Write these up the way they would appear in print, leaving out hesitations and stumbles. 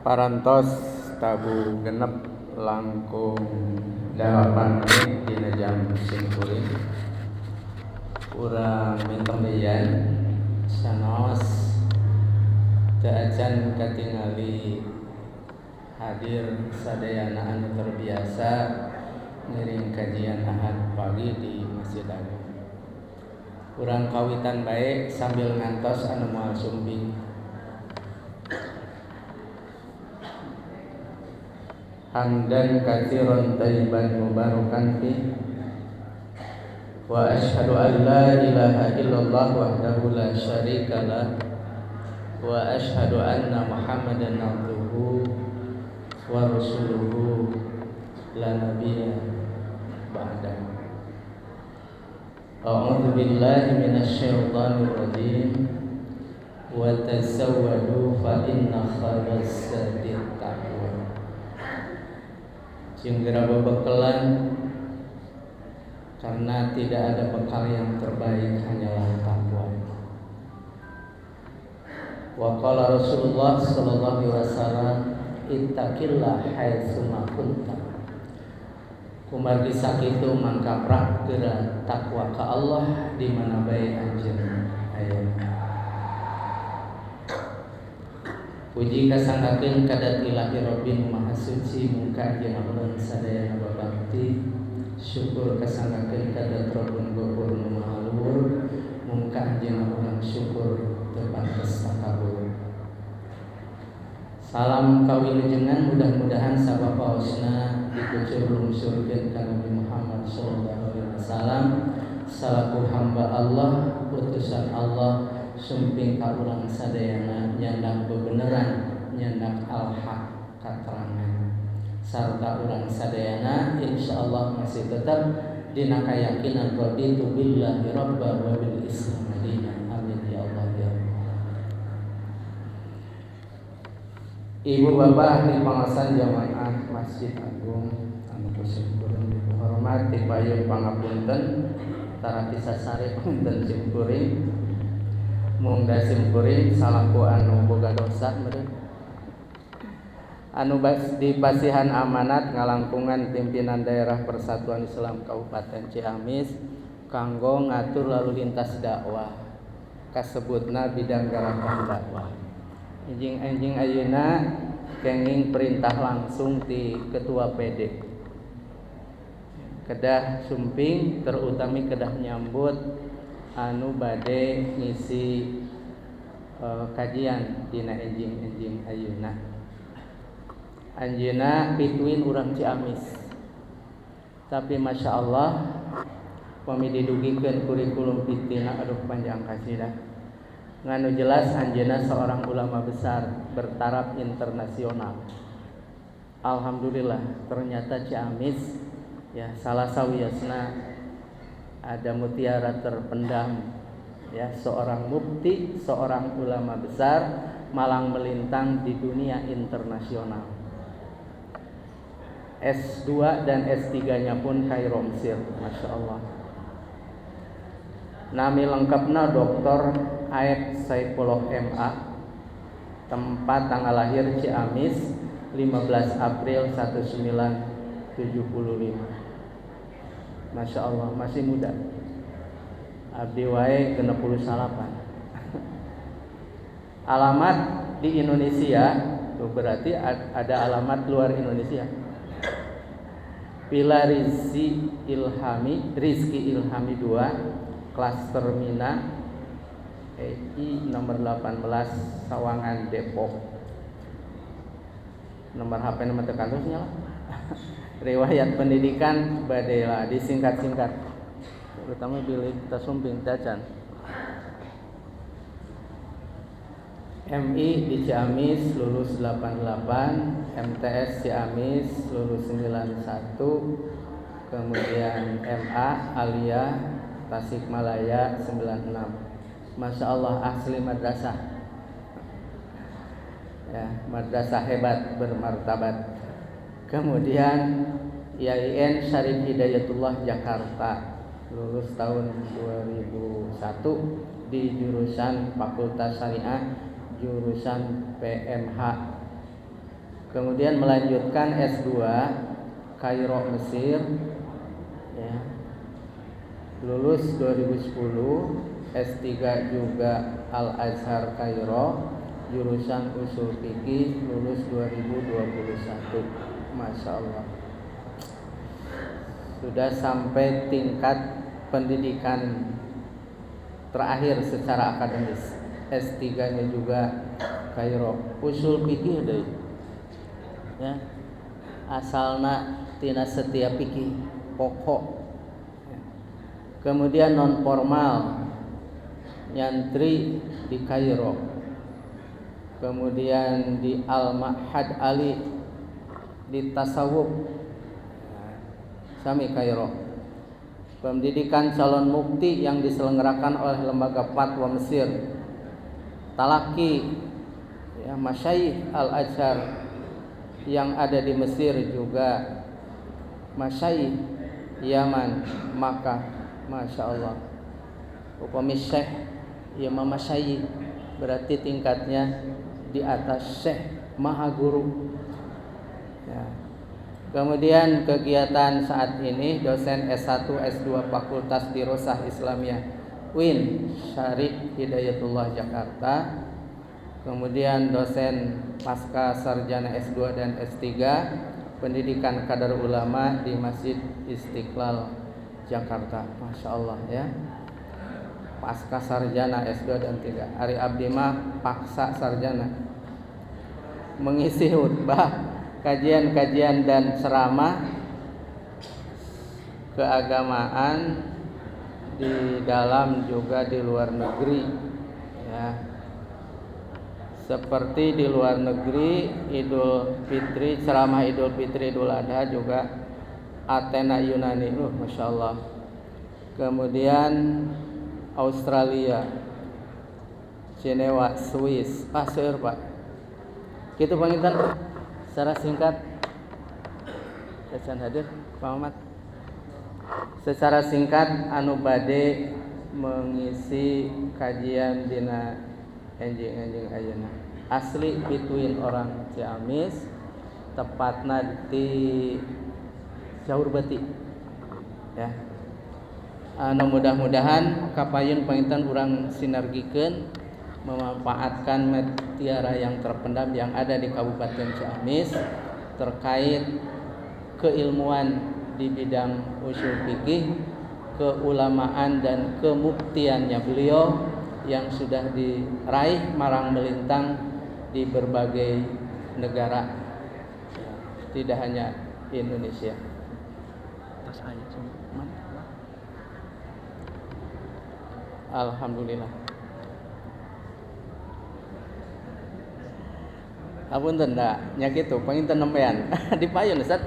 Parantos tabu genep langkung 8 menit dina jam simkuring. Urang minta beyan sanaos teu acan katingali hadir sadayana anu terbiasa ngiring kajian Ahad pagi di Masjid Agung. Urang kawitan bae sambil ngantos anu moal sumping. Hamdan katsiran thayyiban mubarakan fi wa asyhadu an la ilaha illallah wahdahu la syarikalah wa asyhadu anna Muhammadan abduhu wa rasuluhu la nabiyya ba'dahu. A'udzu billahi minasy syaithanir rajim wa tasawwadu fa inna khairaz zadi taqwa. Segera berbekalan karena tidak ada bekal yang terbaik hanyalah takwa. Wa qala Rasulullah sallallahu alaihi wasallam ittaqillah haitsu ma kunta. Kumargi sakitu mangka prakkeun takwa ka Allah di mana bae anjeun aya. Puji kasanggakeun kadat ilahi Rabbin Maha Suci muka jeung ulun sadayana babakti. Syukur kasanggakeun kadat Rabbun Ghafur nu Maha Luhur muka jeung urang syukur teu pantes takabur. Salam kawilujengan mudah-mudahan sabapaosna dikucur lungsurkeun ka Nabi Muhammad sallallahu alaihi wasallam salaku hamba Allah utusan Allah sumping ka urang sadayana nyandak bebeneran nyandak al-haq katerangan sarta urang sadayana insyaallah masih tetap dina kayakinan raditu billahi rabba wa bil islam madinah. Amin ya Allah ya Allah. Ibu bapak di pangasan jamaah Masjid Agung anu kusimkuring dihormat dipayeuh pangapunten tarati sasare punten simkuring. Mungga simkuring salaku anu boga dosa meureun anu dipasihan amanat ngalangkungan pimpinan daerah Persatuan Islam Kabupaten Ciamis kanggo ngatur lalu lintas dakwah kasebutna bidang garakan dakwah. Enjing ayeuna kenging perintah langsung ti ketua PD kedah sumping terutami kedah nyambut anu bade ngisi kajian dina enjing ayeuna. Anjeunna pituin urang Ciamis. Tapi Masya Allah pami didugikeun kurikulum pitina aduh panjang kasidah. Nganu jelas anjeunna seorang ulama besar bertaraf internasional. Alhamdulillah ternyata Ciamis ya salah sawiasna ada mutiara terpendam ya seorang mufti, seorang ulama besar malang melintang di dunia internasional. S2 dan S3-nya pun Kairo Mesir, Masya Allah. Nami lengkapna Dr. Aep Saifullah MA. Tempat tanggal lahir Ciamis 15 April 1975. Masya Allah masih muda. Abdi wae 68. Alamat di Indonesia tuh berarti ada alamat luar Indonesia. Villa Rizky Ilhami 2 Klaster Mina EI nomor 18 Sawangan Depok. Nomor HP nomor tekantusnya lah. Riwayat pendidikan badela disingkat-singkat terutama bilik tasumping tacan. MI di Ciamis lulus 88, MTS Ciamis lulus 91, kemudian MA Alia Tasikmalaya 96. Masya Allah asli madrasah ya, madrasah hebat bermartabat. Kemudian IAIN Syarif Hidayatullah Jakarta lulus tahun 2001 di jurusan Fakultas Syariah jurusan PMH Kemudian melanjutkan S2 Kairo Mesir ya. Lulus 2010, S3 juga Al Azhar Kairo, jurusan Usul Fikih, lulus 2021. Masya Allah. Sudah sampai tingkat pendidikan terakhir secara akademis. S3-nya juga Kairo, Usul Fikih deh. Ya. Asalna tina setiap fikih pokok. Kemudian non formal nyantri di Kairo. Kemudian di Al-Ma'had Ali di tasawuf sami Kairo. Pendidikan calon mufti yang diselenggarakan oleh lembaga fatwa Mesir. Talaki ya, Masyayikh Al-Azhar yang ada di Mesir, juga Masyayikh Yaman, Makkah. Masya Allah. Upami syekh ya mama syekh, berarti tingkatnya di atas syekh maha guru ya. Kemudian kegiatan saat ini dosen S1 S2 Fakultas Dirosah Islamiyah UIN Syarif Hidayatullah Jakarta. Kemudian dosen pasca sarjana S2 dan S3 pendidikan kadar ulama di Masjid Istiqlal Jakarta. Masya Allah ya. Pasca sarjana S2 dan 3. Ari abdi mah paksa sarjana. Mengisi khutbah, kajian-kajian dan ceramah keagamaan di dalam juga di luar negeri ya. Seperti di luar negeri Idul Fitri, ceramah Idul Fitri, Idul Adha juga Athena Yunani, Masya Allah. Kemudian Australia, Jenewa, Swiss, seueur Pak. Kitu panginten secara singkat. Kecan hadir Pak Muhammad. Secara singkat anu bade mengisi kajian dina enjing-enjing ayeuna. Asli between orang Ciamis, tepatna di Jaur Beti ya. Mudah-mudahan kapayun panginten urang sinergikeun memanfaatkan mutiara yang terpendam yang ada di Kabupaten Ciamis terkait keilmuan di bidang usul fikih, keulamaan dan kemuftiannya beliau yang sudah diraih marang melintang di berbagai negara, tidak hanya Indonesia. Alhamdulillah. Apunten da nya kitu panginten nempean dipayun Ustaz.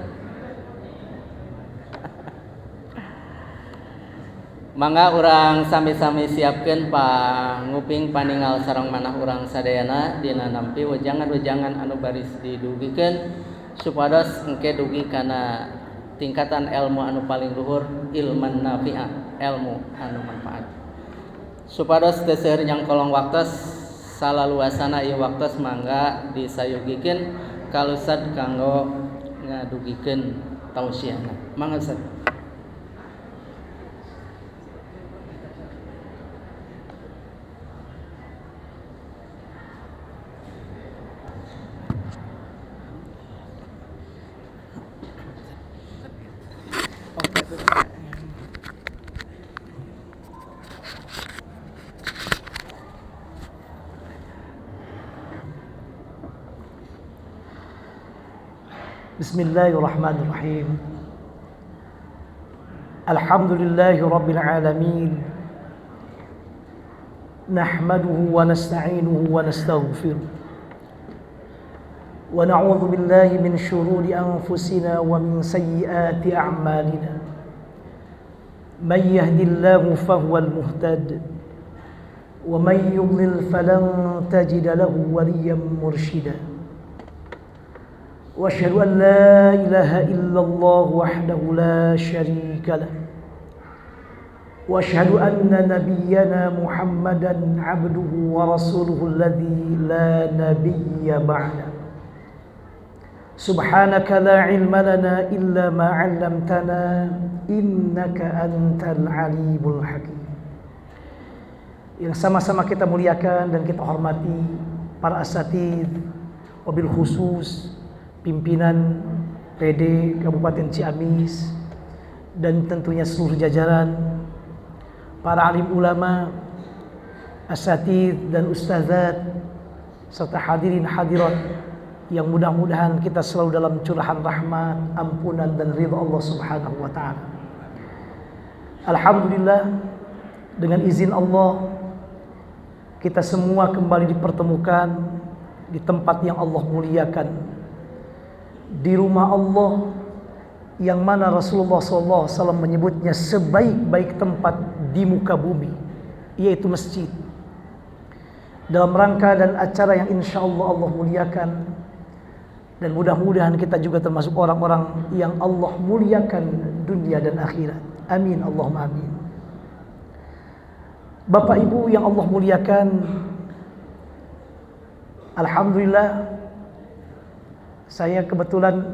Mangga urang sami-sami siapkeun panguping paningal sareng manah urang sadayana dina nampi wejangan-wejangan anu baris didugikeun supados engke dugi kana tingkatan ilmu anu paling luhur, ilman nafi'ah, ilmu anu manfaat. Supados teu seueur nyangkolong waktos salaluasana ieu waktos mangga disayugikeun ka Ustaz kanggo ngadugikeun tausiahna. Mangga Ustaz. Bismillahirrahmanirrahim. Alhamdulillahi rabbil alamin. Nahmaduhu wa nasta'inuhu wa nastaghfiruh. Wa na'udzu billahi min shururi anfusina wa min sayyiati a'malina. Man yahdihillahu fahuwal muhtad wa man yudlil falan tajida lahu waliyyan murshida. وأشهد أن لا إله إلا الله وحده لا شريك له وأشهد أن نبينا محمدا عبده ورسوله الذي لا نبي بعده Subhanaka la ilma lana illa ma 'allamtana innaka antal alimul hakim. Yang sama-sama kita muliakan dan kita hormati para asatidz, wabil khusus pimpinan PD Kabupaten Ciamis dan tentunya seluruh jajaran, para alim ulama, asatidz dan ustazat, serta hadirin hadirat yang mudah-mudahan kita selalu dalam curahan rahmat, ampunan dan ridha Allah Subhanahu wa taala. Alhamdulillah, dengan izin Allah kita semua kembali dipertemukan di tempat yang Allah muliakan, di rumah Allah yang mana Rasulullah SAW menyebutnya sebaik-baik tempat di muka bumi, yaitu masjid. Dalam rangka dan acara yang insya Allah muliakan, dan mudah-mudahan kita juga termasuk orang-orang yang Allah muliakan dunia dan akhirat. Amin, Allahumma amin. Bapak Ibu yang Allah muliakan, alhamdulillah saya kebetulan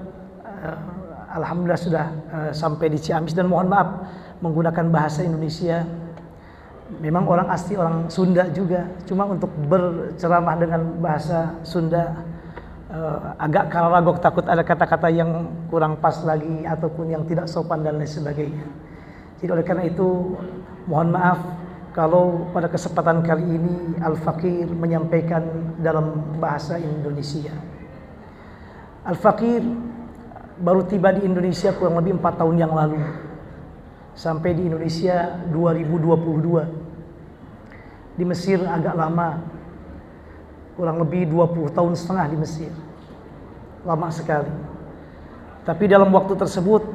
alhamdulillah sudah sampai di Ciamis, dan mohon maaf menggunakan bahasa Indonesia. Memang orang asli orang Sunda juga, cuma untuk berceramah dengan bahasa Sunda agak karagok, takut ada kata-kata yang kurang pas lagi ataupun yang tidak sopan dan lain sebagainya. Jadi oleh karena itu mohon maaf kalau pada kesempatan kali ini Al-Fakir menyampaikan dalam bahasa Indonesia. Al-Fakir baru tiba di Indonesia kurang lebih 4 tahun yang lalu. Sampai di Indonesia 2022. Di Mesir agak lama, kurang lebih 20 tahun setengah di Mesir. Lama sekali. Tapi dalam waktu tersebut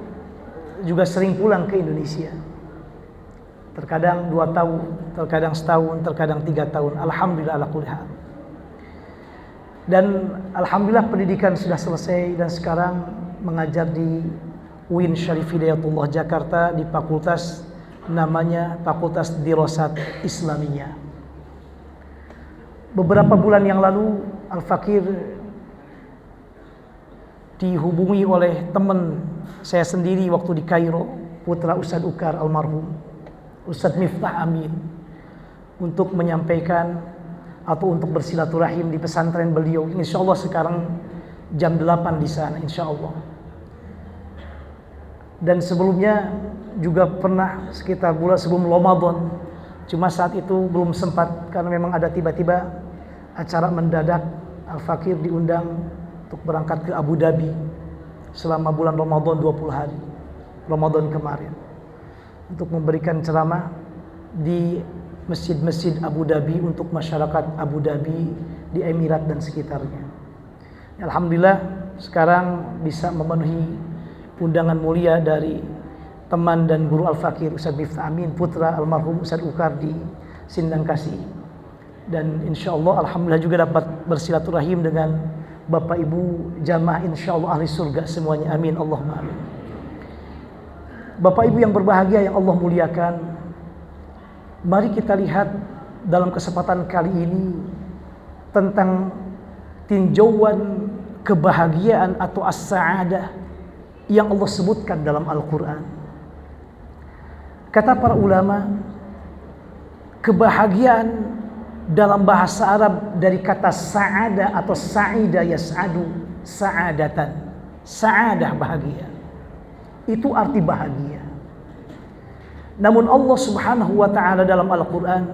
juga sering pulang ke Indonesia. Terkadang 2 tahun, terkadang setahun, terkadang 3 tahun. Alhamdulillah ala kulli hal. Dan alhamdulillah pendidikan sudah selesai dan sekarang mengajar di UIN Syarif Hidayatullah Jakarta di fakultas namanya Fakultas Dirasat Islamiyah. Beberapa bulan yang lalu Al-Fakir dihubungi oleh teman saya sendiri waktu di Kairo, putra Ustadz Ukar almarhum, Ustadz Miftah Amin, untuk menyampaikan atau untuk bersilaturahim di pesantren beliau. Insya Allah sekarang jam 8 di sana, insya Allah. Dan sebelumnya juga pernah sekitar bulan sebelum Ramadan, cuma saat itu belum sempat karena memang ada tiba-tiba acara mendadak. Al-Fakir diundang untuk berangkat ke Abu Dhabi selama bulan Ramadan 20 hari Ramadan kemarin untuk memberikan ceramah di masjid-masjid Abu Dhabi untuk masyarakat Abu Dhabi di Emirat dan sekitarnya. Alhamdulillah sekarang bisa memenuhi undangan mulia dari teman dan guru Al-Fakir Ustadz Miftah Amin, putra almarhum Ustadz Ukar di Sindang Kasih. Dan insya Allah alhamdulillah juga dapat bersilaturahim dengan Bapak Ibu jamaah insya Allah ahli surga semuanya. Amin, Allahumma amin. Bapak Ibu yang berbahagia yang Allah muliakan, mari kita lihat dalam kesempatan kali ini tentang tinjauan kebahagiaan atau as-sa'adah yang Allah sebutkan dalam Al-Quran. Kata para ulama, kebahagiaan dalam bahasa Arab dari kata sa'ada atau sa'ida yas'adu, sa'adatan, sa'adah bahagia, itu arti bahagia. Namun Allah Subhanahu wa ta'ala dalam Al-Quran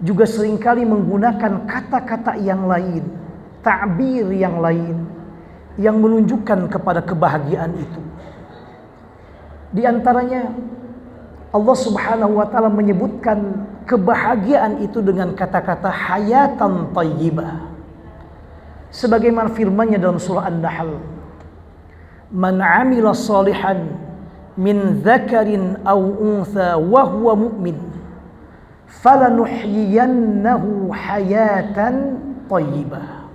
juga seringkali menggunakan kata-kata yang lain, ta'bir yang lain, yang menunjukkan kepada kebahagiaan itu. Di antaranya Allah Subhanahu wa ta'ala menyebutkan kebahagiaan itu dengan kata-kata hayatan thayyibah. Sebagaimana firman-Nya dalam surah An-Nahl, "Man 'amila shalihan min dzakarin aw untha wa huwa mu'min falanuhyiyannahu hayatan thayyibah."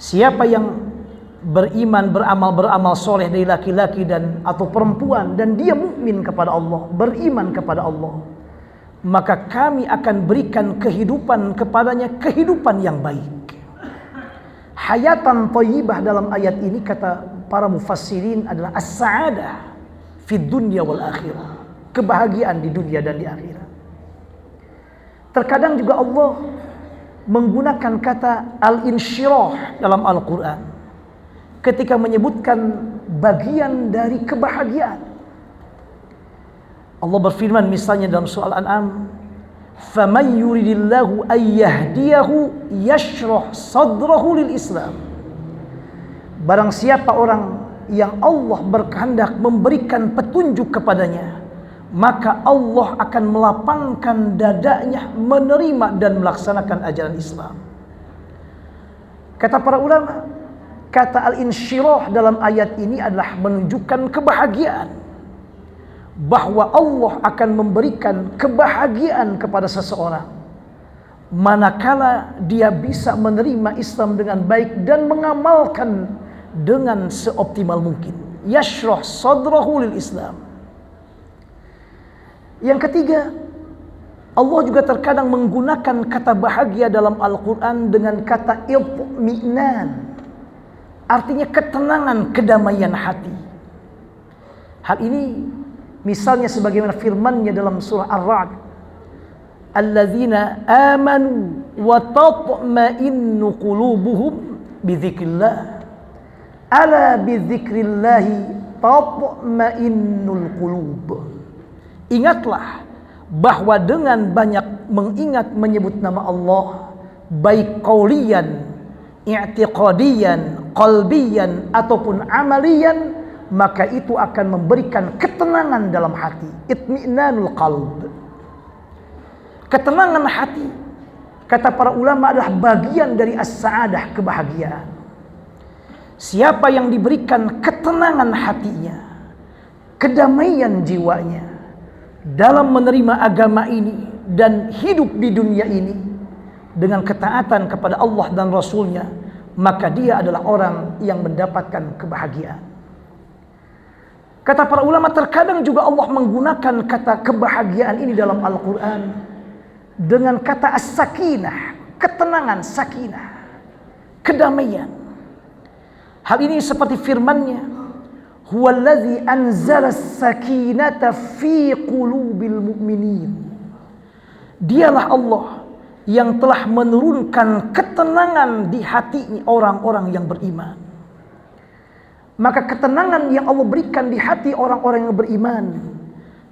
Siapa yang beriman, beramal soleh dari laki-laki dan atau perempuan dan dia mukmin kepada Allah, beriman kepada Allah, maka kami akan berikan kehidupan kepadanya, kehidupan yang baik. Hayatan thayyibah dalam ayat ini kata para mufassirin adalah as-sa'adah fid dunya wal akhirah. Kebahagiaan di dunia dan di akhirat. Terkadang juga Allah menggunakan kata al-insyirah dalam Al-Quran ketika menyebutkan bagian dari kebahagiaan. Allah berfirman misalnya dalam surah Al-An'am, "Faman yuridillahu an yahdiyahu yashrah sadrahu lil Islam." Barang siapa orang yang Allah berkehendak memberikan petunjuk kepadanya, maka Allah akan melapangkan dadanya menerima dan melaksanakan ajaran Islam. Kata para ulama, kata al-insyirah dalam ayat ini adalah menunjukkan kebahagiaan, bahwa Allah akan memberikan kebahagiaan kepada seseorang manakala dia bisa menerima Islam dengan baik dan mengamalkan dengan seoptimal mungkin. Yashrah sadrahu lil Islam. Yang ketiga, Allah juga terkadang menggunakan kata bahagia dalam Al-Quran dengan kata itmi'nan, artinya ketenangan, kedamaian hati. Hal ini misalnya sebagaimana firman-Nya dalam surah Ar-Ra'd, "Alladzina amanu wa tatma'innu qulubuhum bidzikrillah. Ala bidzikrillahi tatma'innul qulub." Ingatlah bahwa dengan banyak mengingat menyebut nama Allah, baik qauliyan, i'tiqadiyan, qalbiyan ataupun amaliyan, maka itu akan memberikan ketenangan dalam hati. Itmi'nanul qalb. Ketenangan hati, kata para ulama, adalah bagian dari as-sa'adah, kebahagiaan. Siapa yang diberikan ketenangan hatinya, kedamaian jiwanya dalam menerima agama ini dan hidup di dunia ini dengan ketaatan kepada Allah dan Rasulnya, maka dia adalah orang yang mendapatkan kebahagiaan. Kata para ulama, terkadang juga Allah menggunakan kata kebahagiaan ini dalam Al-Quran dengan kata as-sakinah, ketenangan, sakinah, kedamaian. Hal ini seperti firman-Nya, "Huwallazi anzala as-sakinata fi qulubil mu'minin." Dialah Allah yang telah menurunkan ketenangan di hati orang-orang yang beriman. Maka ketenangan yang Allah berikan di hati orang-orang yang beriman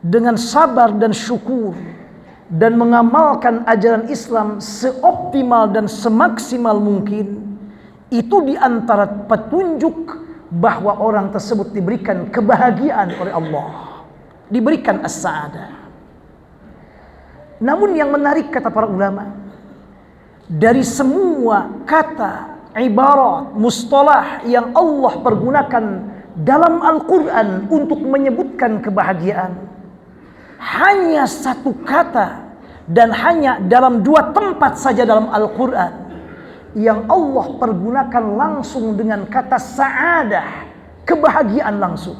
dengan sabar dan syukur dan mengamalkan ajaran Islam seoptimal dan semaksimal mungkin, itu diantara petunjuk bahwa orang tersebut diberikan kebahagiaan oleh Allah, diberikan as-sa'adah. Namun yang menarik, kata para ulama, dari semua kata, ibarat, mustalah yang Allah pergunakan dalam Al-Quran untuk menyebutkan kebahagiaan, hanya satu kata dan hanya dalam 2 tempat saja dalam Al-Quran yang Allah pergunakan langsung dengan kata sa'adah, kebahagiaan langsung.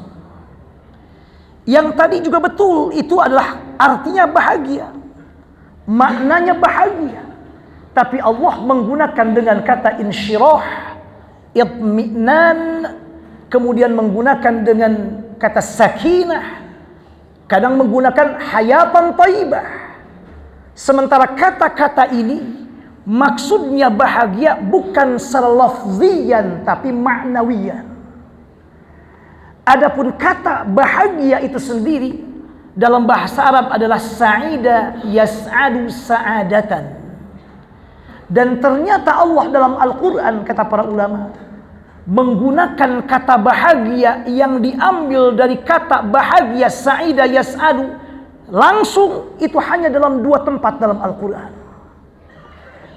Yang tadi juga betul, itu adalah artinya bahagia, maknanya bahagia. Tapi Allah menggunakan dengan kata insyirah, itmi'nan, kemudian menggunakan dengan kata sakinah, kadang menggunakan hayatan thayyibah. Sementara kata-kata ini maksudnya bahagia bukan secara lafziyan tapi maknawiyan. Adapun kata bahagia itu sendiri dalam bahasa Arab adalah sa'ida yas'adu sa'adatan. Dan ternyata Allah dalam Al-Quran, kata para ulama, menggunakan kata bahagia yang diambil dari kata bahagia sa'ida yas'adu langsung, itu hanya dalam 2 tempat dalam Al-Quran.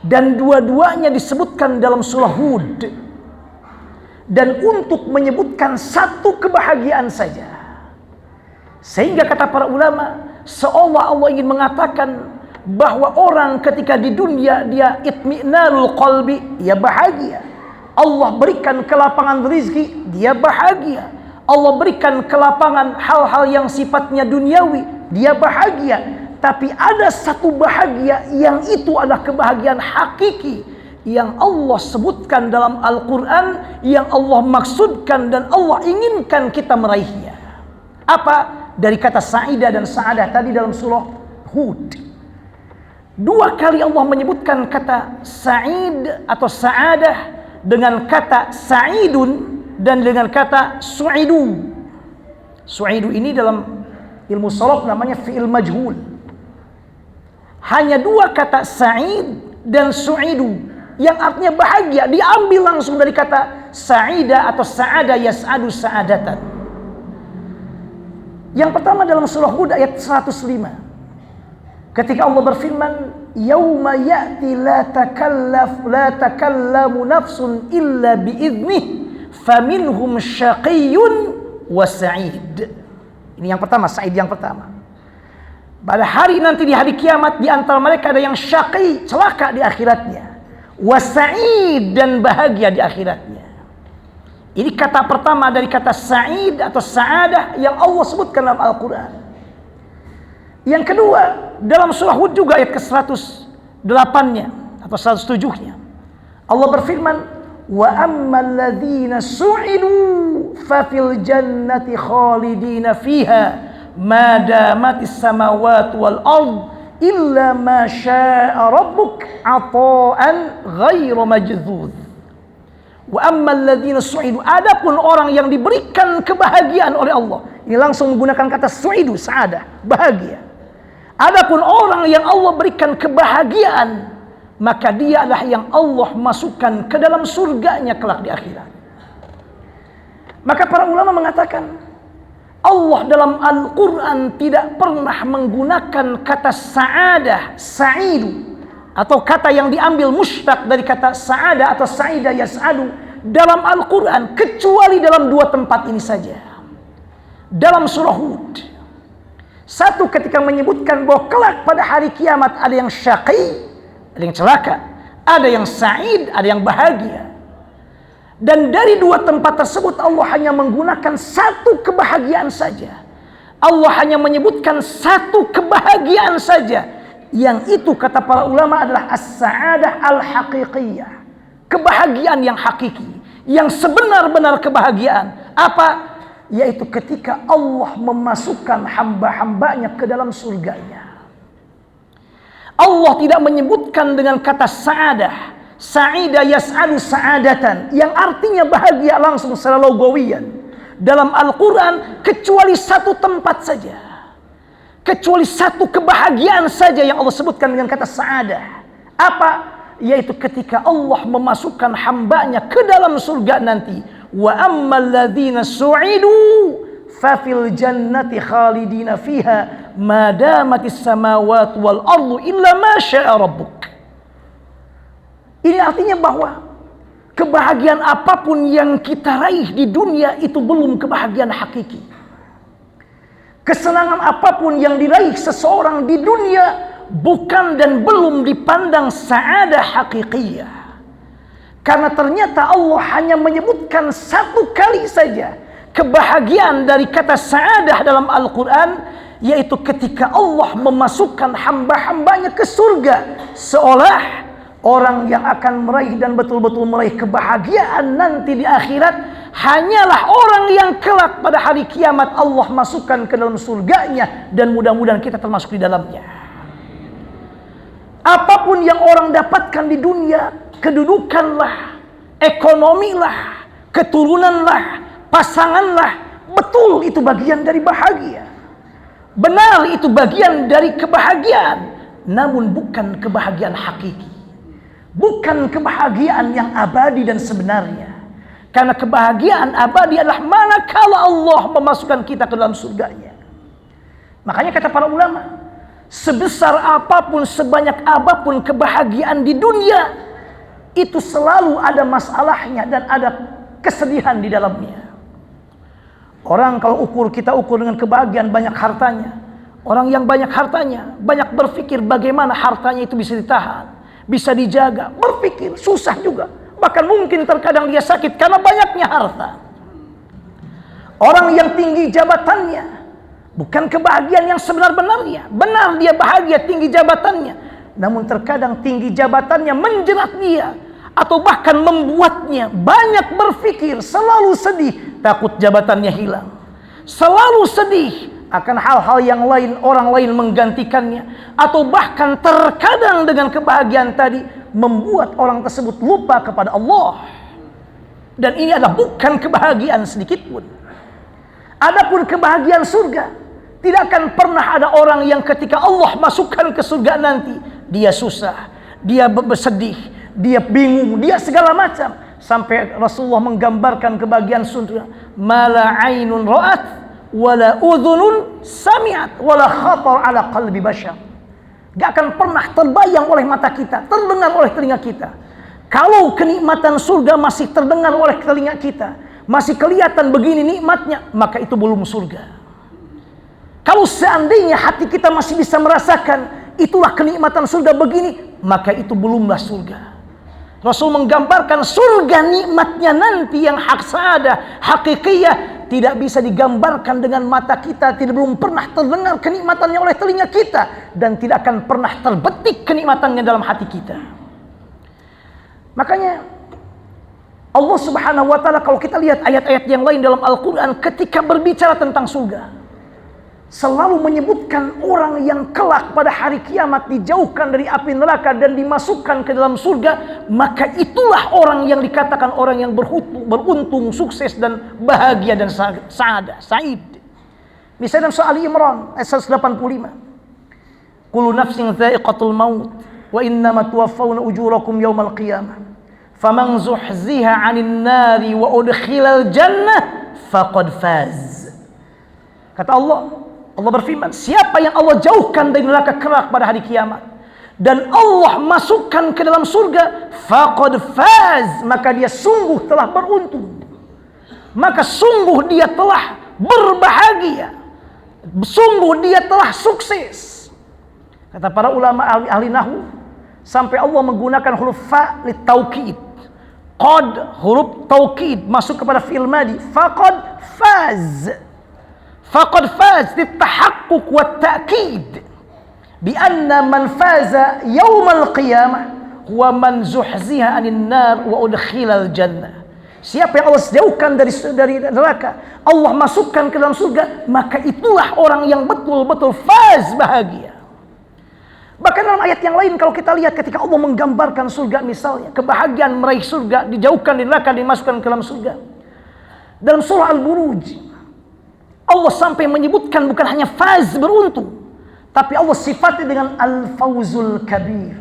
Dan dua-duanya disebutkan dalam surah Hud. Dan untuk menyebutkan satu kebahagiaan saja. Sehingga kata para ulama, seolah Allah ingin mengatakan bahwa orang ketika di dunia dia itmi'nanul qalbi, dia bahagia. Allah berikan kelapangan rizki, dia bahagia. Allah berikan kelapangan hal-hal yang sifatnya duniawi, dia bahagia. Tapi ada satu bahagia yang itu adalah kebahagiaan hakiki, yang Allah sebutkan dalam Al-Quran, yang Allah maksudkan dan Allah inginkan kita meraihnya. Apa? Dari kata sa'idah dan sa'adah tadi dalam surah Hud. 2 kali Allah menyebutkan kata sa'id atau sa'adah dengan kata sa'idun dan dengan kata su'idu. Su'idu ini dalam ilmu sharaf namanya fi'il majhul. Hanya 2 kata sa'id dan su'idu yang artinya bahagia diambil langsung dari kata sa'ida atau sa'ada yas'adu sa'adatan. Yang pertama dalam surah Hud ayat 105. Ketika Allah berfirman, "Yauma ya'ti la takallamu nafsun illa bi'idnih, faminhum syaqiyyun wa sa'id." Ini yang pertama, sa'id yang pertama. Pada hari nanti di hari kiamat di antara mereka ada yang syaqi, celaka di akhiratnya, wa sa'id dan bahagia di akhiratnya. Ini kata pertama dari kata sa'id atau sa'adah yang Allah sebutkan dalam Al-Quran. Yang kedua, dalam surah Hud juga ayat ke-108-nya atau 107-nya. Allah berfirman, "Wa ammal ladzina su'idu fa fil jannati khalidina fiha ma damatis samawati wal ard illa ma syaa rabbuk 'ata'an ghairu majdzuz." Wa ammal ladzina su'idu, adapun orang yang diberikan kebahagiaan oleh Allah. Ini langsung menggunakan kata su'idu, sa'adah, bahagia. Adapun orang yang Allah berikan kebahagiaan, maka dia adalah yang Allah masukkan ke dalam surganya kelak di akhirat. Maka para ulama mengatakan, Allah dalam Al-Quran tidak pernah menggunakan kata sa'adah, sa'idu, atau kata yang diambil mushtaq dari kata sa'adah atau sa'idah yas'adu dalam Al-Quran, kecuali dalam 2 tempat ini saja. Dalam surah Hud, 1 ketika menyebutkan bahwa kelak pada hari kiamat ada yang syaqi, ada yang celaka, ada yang sa'id, ada yang bahagia. Dan dari 2 tempat tersebut Allah hanya menggunakan 1 kebahagiaan saja. Allah hanya menyebutkan 1 kebahagiaan saja. Yang itu kata para ulama adalah as-sa'adah al-haqiqiyah. Kebahagiaan yang hakiki, yang sebenar-benar kebahagiaan. Apa? Yaitu ketika Allah memasukkan hamba-hambanya ke dalam surganya. Allah tidak menyebutkan dengan kata sa'adah, sa'ida yas'adu sa'adatan, yang artinya bahagia langsung secara logawiyan dalam Al-Quran, kecuali 1 tempat saja. Kecuali 1 kebahagiaan saja yang Allah sebutkan dengan kata sa'adah. Apa? Yaitu ketika Allah memasukkan hambanya ke dalam surga nanti. Wa ammal ladzina su'idu fa fil jannati khalidina fiha ma damatis samawati wal ardu illa ma syaa rabbuk. Ini artinya bahwa kebahagiaan apapun yang kita raih di dunia itu belum kebahagiaan hakiki. Kesenangan apapun yang diraih seseorang di dunia bukan dan belum dipandang sa'adah hakikiyah. Karena ternyata Allah hanya menyebutkan 1 kali saja kebahagiaan dari kata sa'adah dalam Al-Quran, yaitu ketika Allah memasukkan hamba-hambanya ke surga. Seolah orang yang akan meraih dan betul-betul meraih kebahagiaan nanti di akhirat hanyalah orang yang kelak pada hari kiamat Allah masukkan ke dalam surganya, dan mudah-mudahan kita termasuk di dalamnya. Apapun yang orang dapatkan di dunia, kedudukanlah, ekonomilah, keturunanlah, pasanganlah, betul itu bagian dari bahagia. Benar itu bagian dari kebahagiaan, namun bukan kebahagiaan hakiki. Bukan kebahagiaan yang abadi dan sebenarnya. Karena kebahagiaan abadi adalah manakala Allah memasukkan kita ke dalam surganya. Makanya kata para ulama, sebesar apapun, sebanyak apapun kebahagiaan di dunia, itu selalu ada masalahnya dan ada kesedihan di dalamnya. Orang kalau kita ukur dengan kebahagiaan banyak hartanya. Orang yang banyak hartanya, banyak berpikir bagaimana hartanya itu bisa ditahan, bisa dijaga. Berpikir susah juga. Bahkan mungkin terkadang dia sakit karena banyaknya harta. Orang yang tinggi jabatannya, bukan kebahagiaan yang sebenar-benarnya. Benar dia bahagia tinggi jabatannya, namun terkadang tinggi jabatannya menjerat dia. atau bahkan membuatnya banyak berpikir, selalu sedih, takut jabatannya hilang, selalu sedih akan hal-hal yang lain, orang lain menggantikannya, atau bahkan terkadang dengan kebahagiaan tadi membuat orang tersebut lupa kepada Allah. Dan ini adalah bukan kebahagiaan sedikit pun. Adapun kebahagiaan surga, tidak akan pernah ada orang yang ketika Allah masukkan ke surga nanti dia susah, dia bersedih, dia bingung, dia segala macam. Sampai Rasulullah menggambarkan kebahagiaan surga, mala ainun ra'at wala udhunun sami'at wala khatar ala qalbi bashar. Gak akan pernah terbayang oleh mata kita, terdengar oleh telinga kita. Kalau kenikmatan surga masih terdengar oleh telinga kita, masih kelihatan begini nikmatnya, maka itu belum surga. Kalau seandainya hati kita masih bisa merasakan itulah kenikmatan surga begini, maka itu belumlah surga. Rasul menggambarkan surga nikmatnya nanti yang haksada, hakikiyah, tidak bisa digambarkan dengan mata kita, belum pernah terdengar kenikmatannya oleh telinga kita, dan tidak akan pernah terbetik kenikmatannya dalam hati kita. Makanya Allah Subhanahu wa taala, kalau kita lihat ayat-ayat yang lain dalam Al-Qur'an ketika berbicara tentang surga, selalu menyebutkan orang yang kelak pada hari kiamat dijauhkan dari api neraka dan dimasukkan ke dalam surga, maka itulah orang yang dikatakan orang yang beruntung, sukses dan bahagia dan sa'id. Misalnya dalam surah Ali Imran ayat 185. Kullu nafsin dha'iqatul maut wa innama tuwaffawna ujurakum yawmal qiyamah. Faman zuhziha 'anil nari wa udkhilal jannah faqad faz. Kata Allah berfirman, siapa yang Allah jauhkan dari neraka kelak pada hari kiamat dan Allah masukkan ke dalam surga, faqad faz, maka dia sungguh telah beruntung, maka sungguh dia telah berbahagia, sungguh dia telah sukses. Kata para ulama ahli nahwu, sampai Allah menggunakan huruf fa litaukid, qad huruf taukid masuk kepada fi'il madi, faqad faz. Faqad faz litahaqquq wa ta'kid bi anna man faza yaumal qiyamah huwa man zuhziha 'anil nar wa udkhilal jannah. Siapa yang Allah jauhkan dari neraka, Allah masukkan ke dalam surga, maka itulah orang yang betul-betul faz, bahagia. Bahkan dalam ayat yang lain kalau kita lihat ketika Allah menggambarkan surga, misalnya kebahagiaan meraih surga, dijauhkan dari neraka, dimasukkan ke dalam surga. Dalam surah Al-Buruj Allah sampai menyebutkan bukan hanya faz, beruntung, tapi Allah sifatnya dengan al-fawzul kabir,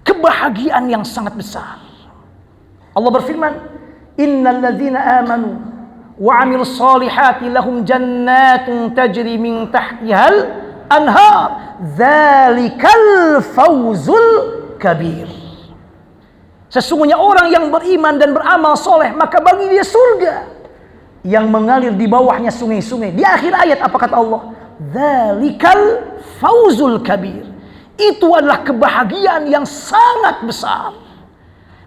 kebahagiaan yang sangat besar. Allah berfirman, innal ladzina amanu wa 'amilus solihati lahum jannatun tajri min tahtihal anhar dzalikal fawzul kabir. Sesungguhnya orang yang beriman dan beramal soleh, maka bagi dia surga yang mengalir di bawahnya sungai-sungai. Di akhir ayat apa kata Allah? Dzalikal fawzul kabir. Itu adalah kebahagiaan yang sangat besar.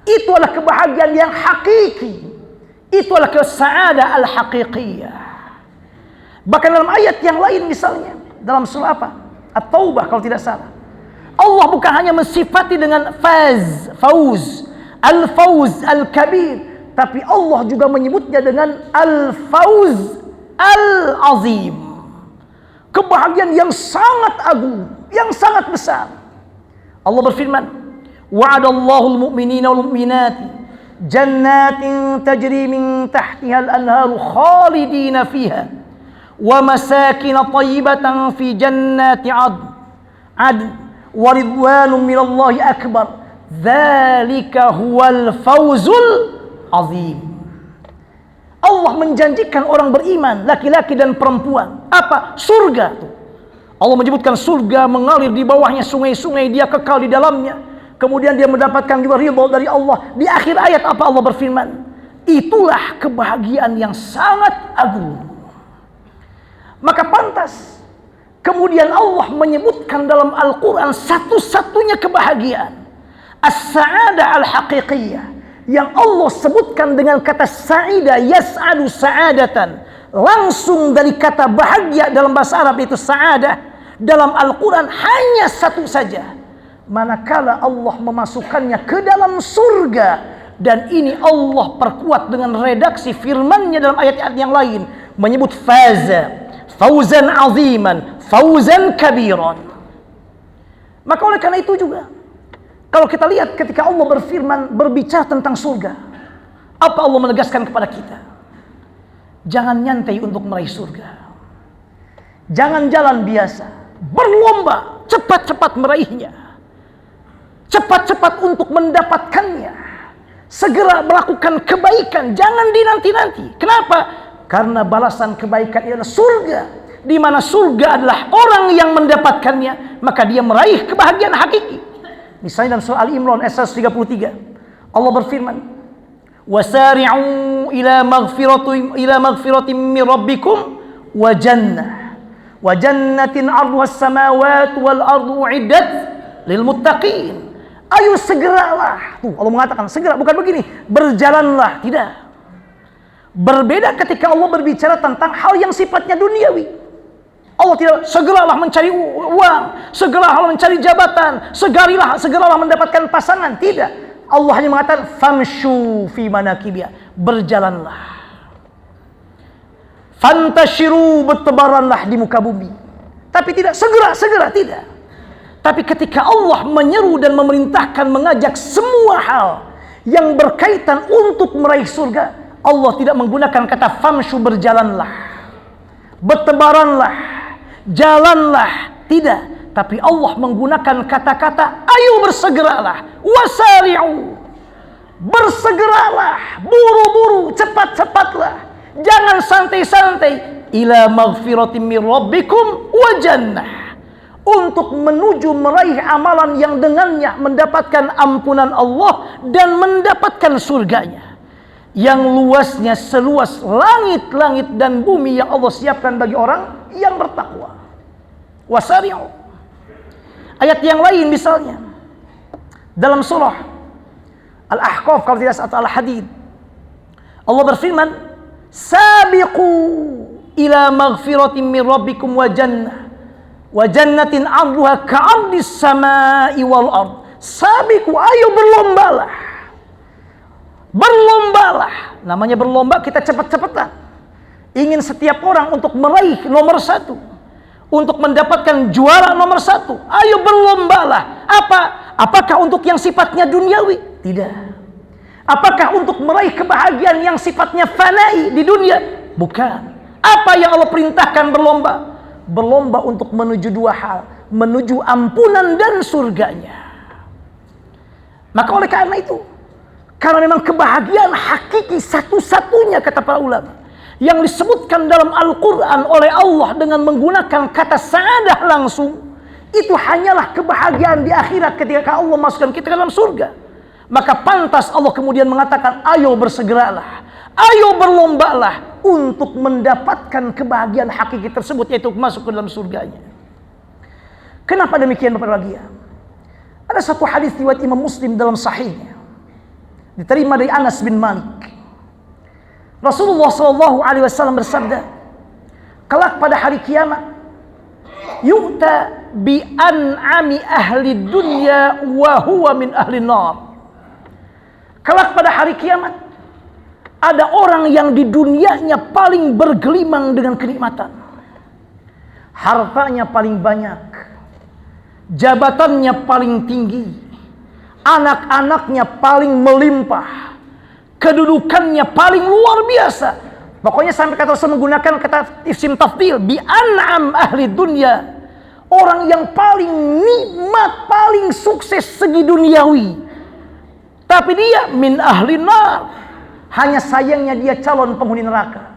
Itu adalah kebahagiaan yang hakiki. Itu adalah kesa'adah al-haqiqiyah. Bahkan dalam ayat yang lain misalnya, dalam surah apa? At-Taubah kalau tidak salah, Allah bukan hanya mensifati dengan fauz, al-fawz al-kabir, tapi Allah juga menyebutnya dengan al-fawz al-azim, kebahagiaan yang sangat agung, yang sangat besar. Allah berfirman, wa'adallahu al-mu'minina wal-mu'minati jannatin tajri min tahtiha al-anharu khalidina fiha wa masakin thayyibatan fi jannati 'adn wa ridwanun minallahi akbar dzalika huwal fawzul azim. Allah menjanjikan orang beriman, laki-laki dan perempuan, apa? Surga. Allah menyebutkan surga mengalir di bawahnya sungai-sungai, dia kekal di dalamnya. Kemudian dia mendapatkan juga ridha dari Allah. Di akhir ayat apa Allah berfirman? Itulah kebahagiaan yang sangat agung. Maka pantas kemudian Allah menyebutkan dalam Al-Quran satu-satunya kebahagiaan, as-sa'adah al-haqiqiyah, yang Allah sebutkan dengan kata sa'ida, yas'adu sa'adatan, langsung dari kata bahagia dalam bahasa Arab itu sa'adah. Dalam Al-Quran hanya satu saja, manakala Allah memasukkannya ke dalam surga. Dan ini Allah perkuat dengan redaksi firman-Nya dalam ayat-ayat yang lain, menyebut fauzan aziman, fauzan kabiran. Maka oleh karena itu juga, kalau kita lihat ketika Allah berfirman berbicara tentang surga, apa Allah menegaskan kepada kita? Jangan nyantai untuk meraih surga. Jangan jalan biasa, berlomba cepat-cepat meraihnya, cepat-cepat untuk mendapatkannya. Segera melakukan kebaikan, jangan dinanti-nanti. Kenapa? Karena balasan kebaikan adalah surga, di mana surga adalah orang yang mendapatkannya, maka dia meraih kebahagiaan hakiki. Misalnya dalam surah Al-Imran ayat 133, Allah berfirman, "Wasari'u ila maghfiratin min rabbikum wa jannatin 'arduha as-samawati wal ardu u'iddat lil muttaqin." Ayo segeralah. Tuh, Allah mengatakan segera, bukan begini, berjalanlah, tidak. Berbeda ketika Allah berbicara tentang hal yang sifatnya duniawi. Allah tidak segeralah mencari uang, segeralah mencari jabatan, segeralah mendapatkan pasangan, tidak. Allah hanya mengatakan famshu fi manakibiha, berjalanlah. Fantashiru, bertebaranlah di muka bumi. Tapi tidak segera, tidak. Tapi ketika Allah menyeru dan memerintahkan mengajak semua hal yang berkaitan untuk meraih surga, Allah tidak menggunakan kata famshu, berjalanlah, bertebaranlah, jalanlah, tidak. Tapi Allah menggunakan kata-kata ayo bersegeralah, wasari'u, bersegeralah, buru-buru, cepat-cepatlah, jangan santai-santai, ila maghfiratin min rabbikum wa jannah, untuk menuju meraih amalan yang dengannya mendapatkan ampunan Allah dan mendapatkan surganya yang luasnya seluas langit-langit dan bumi yang Allah siapkan bagi orang yang bertakwa. Wasari'u. Ayat yang lain misalnya dalam surah Al-Ahqaf kalau tidak salah, Al-Hadid, Allah berfirman, sabiqu ila maghfiratin min rabbikum wa jannatin 'arduha ka'ardis samai wal ard. Sabiqu, ayo berlombalah. Berlombalah. Namanya berlomba, kita cepat-cepatan. Ingin setiap orang untuk meraih nomor 1, untuk mendapatkan juara nomor 1. Ayo berlombalah. Apakah untuk yang sifatnya duniawi? Tidak. Apakah untuk meraih kebahagiaan yang sifatnya fanai di dunia? Bukan. Apa yang Allah perintahkan berlomba? Berlomba untuk menuju 2 hal, menuju ampunan dan surganya. Maka oleh karena itu, karena memang kebahagiaan hakiki satu-satunya, kata para ulama, yang disebutkan dalam Al-Quran oleh Allah dengan menggunakan kata sa'adah langsung, itu hanyalah kebahagiaan di akhirat ketika Allah masukkan kita ke dalam surga. Maka pantas Allah kemudian mengatakan, ayo bersegeralah, ayo berlombalah untuk mendapatkan kebahagiaan hakiki tersebut, yaitu masuk ke dalam surganya. Kenapa demikian Bapak bahagia? Ada satu hadis riwayat Imam Muslim dalam sahihnya, diterima dari Anas bin Malik. Rasulullah SAW bersabda, kelak pada hari kiamat, yu'ta bi an'ami ahli dunya wa huwa min ahli nar. Kelak pada hari kiamat, ada orang yang di dunianya paling bergelimang dengan kenikmatan. Hartanya paling banyak, jabatannya paling tinggi, anak-anaknya paling melimpah, kedudukannya paling luar biasa. Pokoknya sampai kata Rasul menggunakan kata isim tafdil, bi an'am ahli dunya. Orang yang paling nikmat, paling sukses segi duniawi. Tapi dia min ahli nar. Hanya sayangnya dia calon penghuni neraka.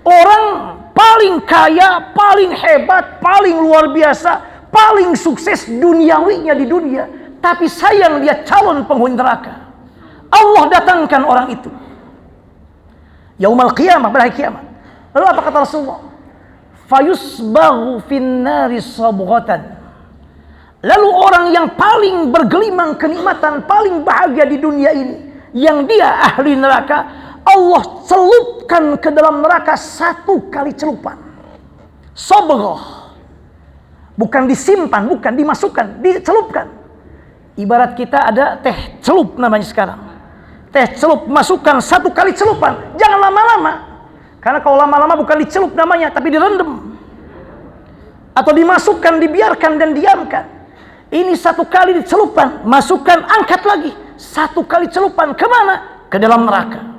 Orang paling kaya, paling hebat, paling luar biasa, paling sukses duniawinya di dunia, tapi sayang dia calon penghuni neraka. Allah datangkan orang itu Yaumul Qiyamah, pada hari kiamat. Lalu apa kata Rasulullah? Fayusbaghu finnari sabghatan. Lalu orang yang paling bergelimang kenikmatan, paling bahagia di dunia ini, yang dia ahli neraka, Allah celupkan ke dalam neraka 1 kali celupan. Sabghah. Bukan disimpan, bukan dimasukkan, dicelupkan. Ibarat kita ada teh celup namanya sekarang. Teh celup, masukkan 1 kali celupan. Jangan lama-lama. Karena kalau lama-lama bukan dicelup namanya, tapi direndam. Atau dimasukkan, dibiarkan dan diamkan. Ini 1 kali dicelupkan, masukkan, angkat lagi. 1 kali celupan, kemana? Ke dalam neraka.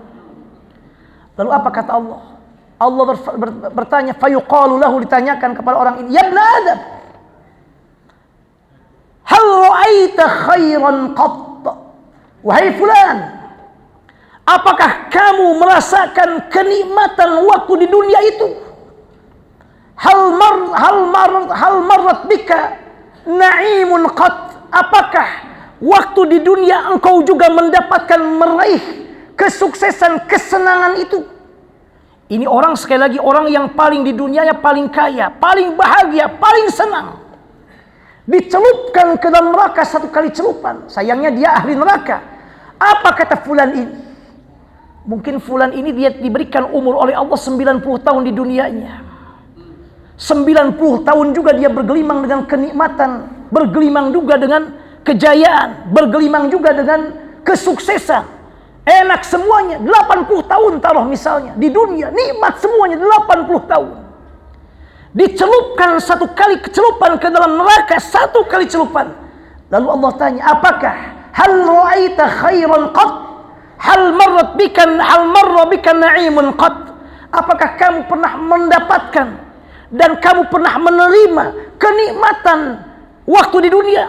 Lalu apa kata Allah? Allah bertanya, fayuqalu lahu, ditanyakan kepada orang ini, ya ibna Adam, hal ra'aita khairan qatt? Wahai fulan, apakah kamu merasakan kenikmatan waktu di dunia itu? Hal marrat bika na'imun qatt? Apakah waktu di dunia engkau juga mendapatkan meraih kesuksesan, kesenangan itu? Ini orang, sekali lagi, orang yang paling di dunianya paling kaya, paling bahagia, paling senang. Dicelupkan ke dalam neraka 1 kali celupan. Sayangnya dia ahli neraka. Apa kata fulan ini? Mungkin fulan ini dia diberikan umur oleh Allah 90 tahun di dunianya. 90 tahun juga dia bergelimang dengan kenikmatan, bergelimang juga dengan kejayaan, bergelimang juga dengan kesuksesan. Enak semuanya, 80 tahun taruh misalnya. Di dunia, nikmat semuanya 80 tahun. Dicelupkan 1 kali kecelupan ke dalam neraka, 1 kali celupan. Lalu Allah tanya, apakah hal ra'aita khairan qat? Hal marra bika na'imun qat? Apakah kamu pernah mendapatkan dan kamu pernah menerima kenikmatan waktu di dunia?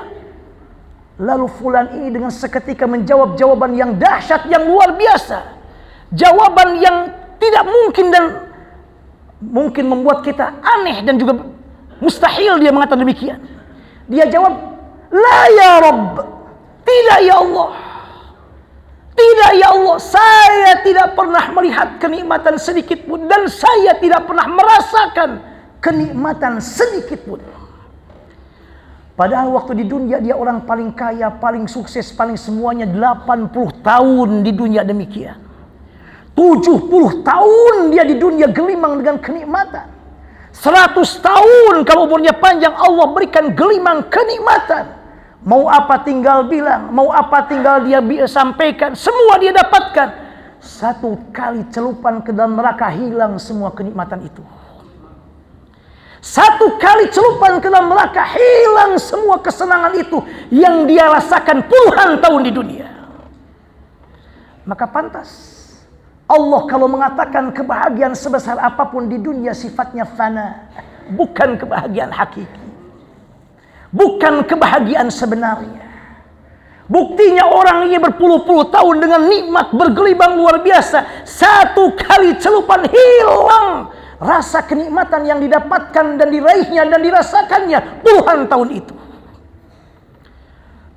Lalu fulan ini dengan seketika menjawab jawaban yang dahsyat, yang luar biasa. Jawaban yang tidak mungkin dan mungkin membuat kita aneh dan juga mustahil dia mengatakan demikian. Dia jawab, la ya Rabb, tidak ya Allah. Tidak ya Allah, saya tidak pernah melihat kenikmatan sedikit pun, dan saya tidak pernah merasakan kenikmatan sedikit pun. Padahal waktu di dunia dia orang paling kaya, paling sukses, paling semuanya. 80 tahun di dunia demikian. 70 tahun dia di dunia gelimang dengan kenikmatan. 100 tahun kalau umurnya panjang, Allah berikan gelimang kenikmatan. Mau apa tinggal bilang, mau apa tinggal dia sampaikan, semua dia dapatkan. 1 kali celupan ke dalam neraka, hilang semua kenikmatan itu. 1 kali celupan ke dalam neraka, hilang semua kesenangan itu yang dia rasakan puluhan tahun di dunia. Maka pantas Allah kalau mengatakan kebahagiaan sebesar apapun di dunia sifatnya fana, bukan kebahagiaan hakiki, bukan kebahagiaan sebenarnya. Buktinya orang ini berpuluh-puluh tahun dengan nikmat bergelimang luar biasa, 1 kali celupan hilang rasa kenikmatan yang didapatkan dan diraihnya dan dirasakannya puluhan tahun itu.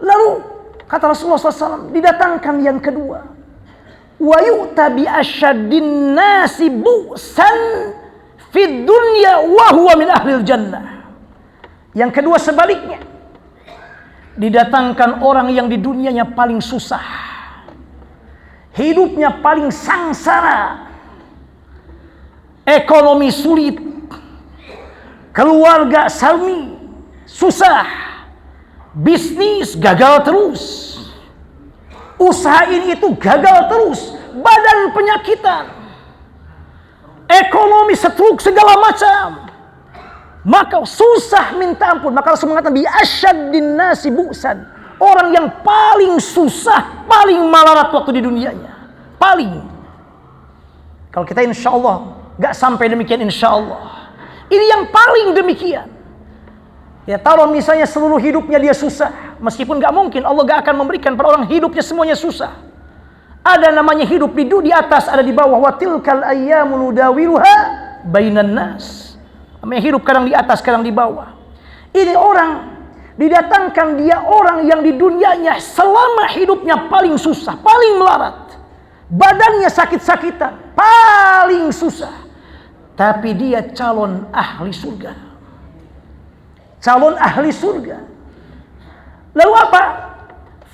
Lalu kata Rasulullah SAW, didatangkan yang kedua, wa yu'ta bi asyaddin nasi bu'san fid dunya wa huwa min ahlil jannah. Yang kedua sebaliknya, didatangkan orang yang di dunianya paling susah, hidupnya paling sangsara, ekonomi sulit, keluarga salmi, susah, bisnis gagal terus, usaha ini itu gagal terus, badan penyakitan, ekonomi setruk segala macam, maka susah minta ampun. Maka Rasul mengatakan bi asyaddin nasi bu'san, orang yang paling susah, paling malarat waktu di dunianya, paling. Kalau kita insya Allah gak sampai demikian, insya Allah. Ini yang paling demikian. Ya, taruh misalnya seluruh hidupnya dia susah, meskipun gak mungkin Allah gak akan memberikan pada orang hidupnya semuanya susah. Ada namanya hidup di atas, ada di bawah. Wa tilkal ayyamu nudawiluha bainan nas. Namanya hidup kadang di atas, kadang di bawah. Ini orang didatangkan, dia orang yang di dunianya selama hidupnya paling susah, paling melarat, badannya sakit-sakitan, paling susah. Tapi dia calon ahli surga. Calon ahli surga. Lalu apa?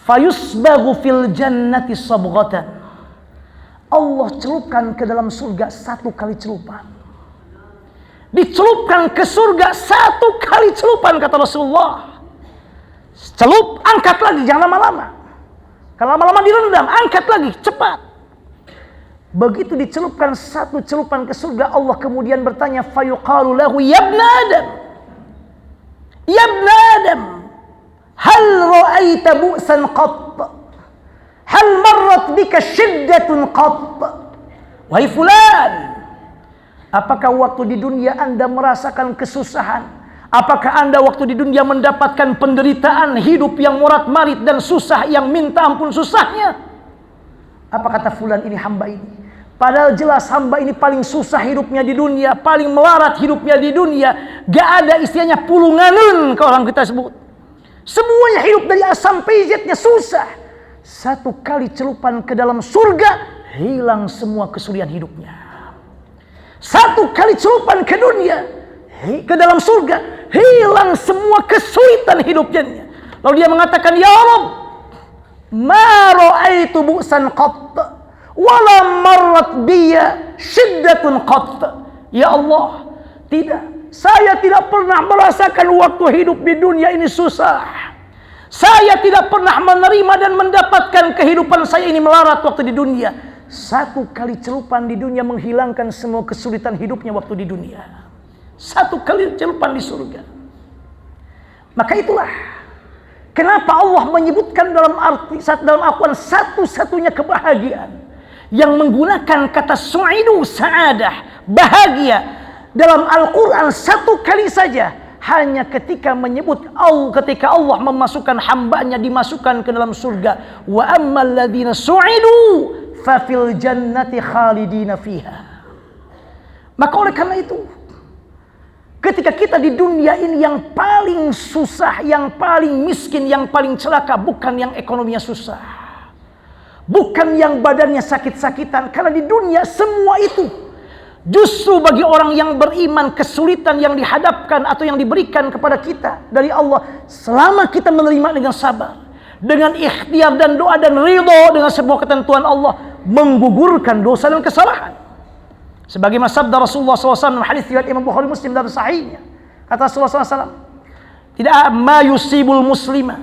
Fayusbagu fil jannati sabghatan. Allah celupkan ke dalam surga 1 kali celupan. dicelupkan ke surga 1 kali celupan, kata Rasulullah. Celup, angkat lagi, jangan lama-lama. Kalau lama-lama direndam, angkat lagi, cepat. Begitu dicelupkan 1 celupan ke surga, Allah kemudian bertanya, fayuqalu lahu ya ibna Adam, ya ibna Adam, hal ra'aita bu'san qatt, hal marrat bika syiddatun qatt. Wahai fulan, apakah waktu di dunia Anda merasakan kesusahan? Apakah Anda waktu di dunia mendapatkan penderitaan hidup yang morat-marit dan susah yang minta ampun susahnya? Apa kata fulan, ini hamba ini. Padahal jelas hamba ini paling susah hidupnya di dunia, paling melarat hidupnya di dunia. Gak ada istilahnya pulunganun kalau orang kita sebut. Semuanya hidup dari A sampai Z-nya susah. 1 kali celupan ke dalam surga, hilang semua kesulitan hidupnya. 1 kali celupan ke dunia, ke dalam surga, hilang semua kesulitan hidupnya. Lalu dia mengatakan, ya Rabb, ma ra'aitu bu'san qatt wala marrat biya syiddatun qatt. Ya Allah, saya tidak pernah merasakan waktu hidup di dunia ini susah. Saya tidak pernah menerima dan mendapatkan kehidupan saya ini melarat waktu di dunia. 1 kali celupan di dunia menghilangkan semua kesulitan hidupnya waktu di dunia. 1 kali celupan di surga. Maka itulah kenapa Allah menyebutkan dalam Al-Quran satu-satunya kebahagiaan yang menggunakan kata su'idu, sa'adah, bahagia dalam Al-Quran 1 kali saja, hanya ketika menyebut ketika Allah memasukkan hambanya dimasukkan ke dalam surga. Wa ammal ladzina su'idu fa fil jannati khalidina fiha. Maka oleh karena itu, ketika kita di dunia ini yang paling susah, yang paling miskin, yang paling celaka, bukan yang ekonominya susah, bukan yang badannya sakit-sakitan, karena di dunia semua itu justru bagi orang yang beriman, kesulitan yang dihadapkan atau yang diberikan kepada kita dari Allah, selama kita menerima dengan sabar, dengan ikhtiar dan doa dan ridho dengan sebuah ketentuan Allah, menggugurkan dosa dan kesalahan. Sebagaimana sabda Rasulullah SAW dalam hadis riwayat Imam Bukhari Muslim dalam sahihnya, kata Rasulullah SAW, tidak ma yusibul muslima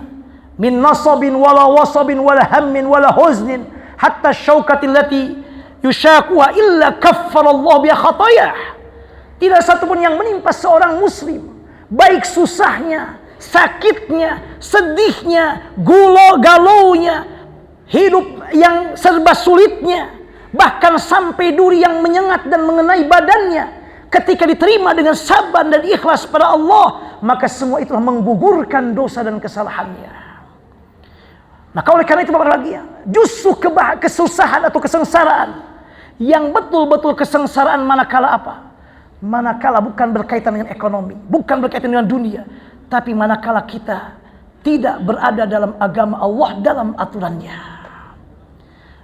min nasabin wala wasabin wala hammin wala huznin hatta syaukatil lati yushakuha illa kaffarallahu biha khatayah. Tidak satupun yang menimpa seorang muslim, baik susahnya, sakitnya, sedihnya, galaunya, hidup yang serba sulitnya, bahkan sampai duri yang menyengat dan mengenai badannya, ketika diterima dengan sabar dan ikhlas pada Allah, maka semua itu menggugurkan dosa dan kesalahannya. Maka oleh karena itu bahagia, justru kesusahan atau kesengsaraan yang betul-betul kesengsaraan manakala apa? Manakala bukan berkaitan dengan ekonomi, bukan berkaitan dengan dunia, tapi manakala kita tidak berada dalam agama Allah, dalam aturannya.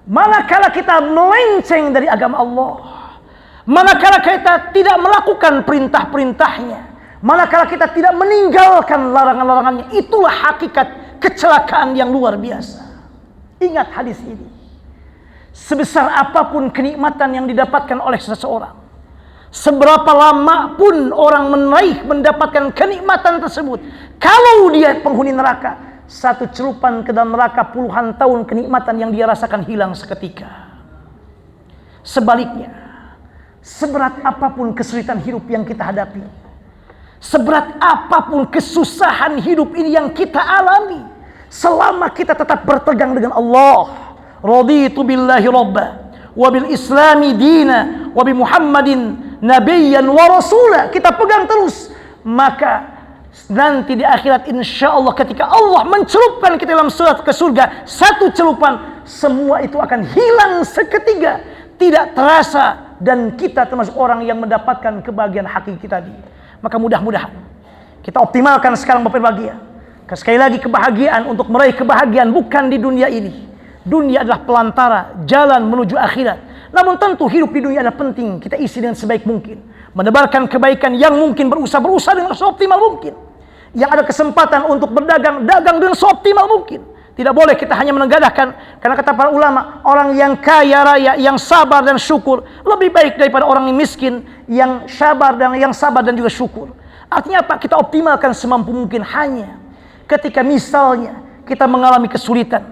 Manakala kita melenceng dari agama Allah, manakala kita tidak melakukan perintah-perintahnya, manakala kita tidak meninggalkan larangan-larangannya, itulah hakikat kecelakaan yang luar biasa. Ingat hadis ini. Sebesar apapun kenikmatan yang didapatkan oleh seseorang, seberapa lama pun orang mendapatkan kenikmatan tersebut, kalau dia penghuni neraka, 1 celupan ke dalam neraka, puluhan tahun kenikmatan yang dia rasakan hilang seketika. Sebaliknya, seberat apapun kesulitan hidup yang kita hadapi, seberat apapun kesusahan hidup ini yang kita alami, selama kita tetap berpegang dengan Allah, raditu billahi rabba wa bil islami dina wa bi Muhammadin nabiyyan wa rasula, kita pegang terus, maka nanti di akhirat insya Allah ketika Allah mencelupkan kita dalam ke surga 1 celupan, semua itu akan hilang seketika, tidak terasa, dan kita termasuk orang yang mendapatkan kebahagiaan hakiki tadi. Maka mudah-mudahan kita optimalkan sekarang berbahagia. Sekali lagi, kebahagiaan, untuk meraih kebahagiaan bukan di dunia ini. Dunia adalah pelantara jalan menuju akhirat. Namun tentu hidup di dunia adalah penting kita isi dengan sebaik mungkin, menebarkan kebaikan yang mungkin, berusaha dengan seoptimal mungkin. Yang ada kesempatan untuk berdagang, dagang dengan seoptimal mungkin. Tidak boleh kita hanya menegadahkan, karena kata para ulama, orang yang kaya raya, yang sabar dan syukur lebih baik daripada orang yang miskin yang sabar dan juga syukur. Artinya apa? Kita optimalkan semampu mungkin. Hanya ketika misalnya kita mengalami kesulitan,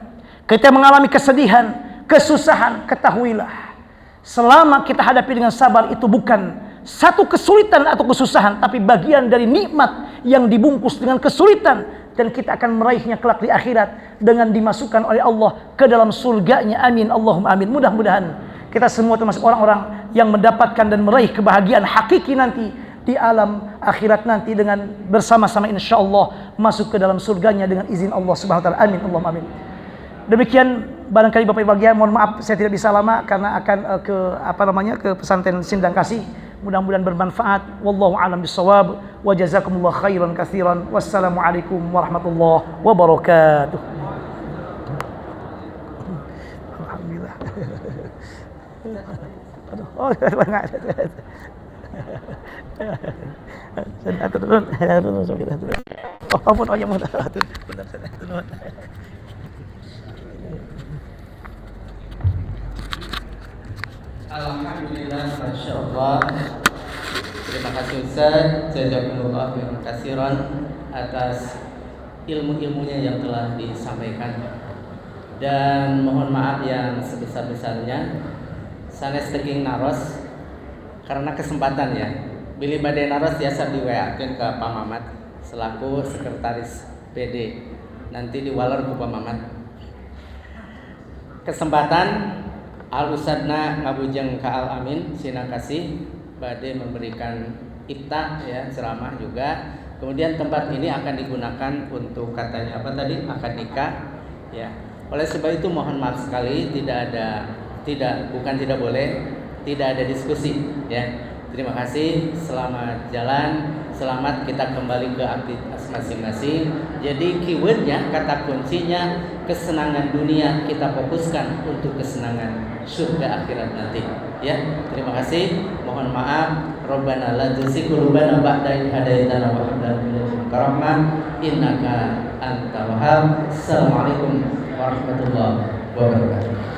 kita mengalami kesedihan, kesusahan, ketahuilah, selama kita hadapi dengan sabar, itu bukan satu kesulitan atau kesusahan, tapi bagian dari nikmat yang dibungkus dengan kesulitan, dan kita akan meraihnya kelak di akhirat dengan dimasukkan oleh Allah ke dalam surganya. Amin Allahumma amin. Mudah-mudahan kita semua termasuk orang-orang yang mendapatkan dan meraih kebahagiaan hakiki nanti di alam akhirat nanti, dengan bersama-sama insyaallah masuk ke dalam surganya dengan izin Allah Subhanahu wa taala. Amin Allahumma amin. Demikian barangkali Bapak Ibu bahagia, mohon maaf saya tidak bisa lama karena akan ke pesantren Sindang Kasih. Mudah-mudahan bermanfaat. Wallahu a'lam bissawab. Wa jazakumullah khairan katsiran. Wassalamualaikum warahmatullahi wabarakatuh. Alhamdulillah. Oh, Alhamdulillah, Masya Allah. Terima kasih Ustaz, jazakumullah khairan katsiran atas ilmu-ilmunya yang telah disampaikan. Dan mohon maaf yang sebesar-besarnya sanes teuing naros karena kesempatan ya. Bilih bade naros biasa di-WA-keun ke Pak Mamat selaku sekretaris PD. Nanti diwaler ku Pak Mamat. Kesempatan Al Ustadna ngabujeng ka Al Amin Sindang Kasih bade memberikan ifta ya, ceramah juga. Kemudian tempat ini akan digunakan untuk katanya apa tadi? Akad nikah ya. Oleh sebab itu mohon maaf sekali tidak boleh tidak ada diskusi ya. Terima kasih, selamat jalan, selamat kita kembali ke aktivitas masing-masing. Jadi keywordnya, kata kuncinya, kesenangan dunia kita fokuskan untuk kesenangan surga akhirat nanti. Ya, terima kasih. Mohon maaf. Rabbana la tuzigh qulubana ba'da idh hadaitana wa hab lana min ladunka rahmah innaka antal wahhab. Assalamualaikum warahmatullahi wabarakatuh.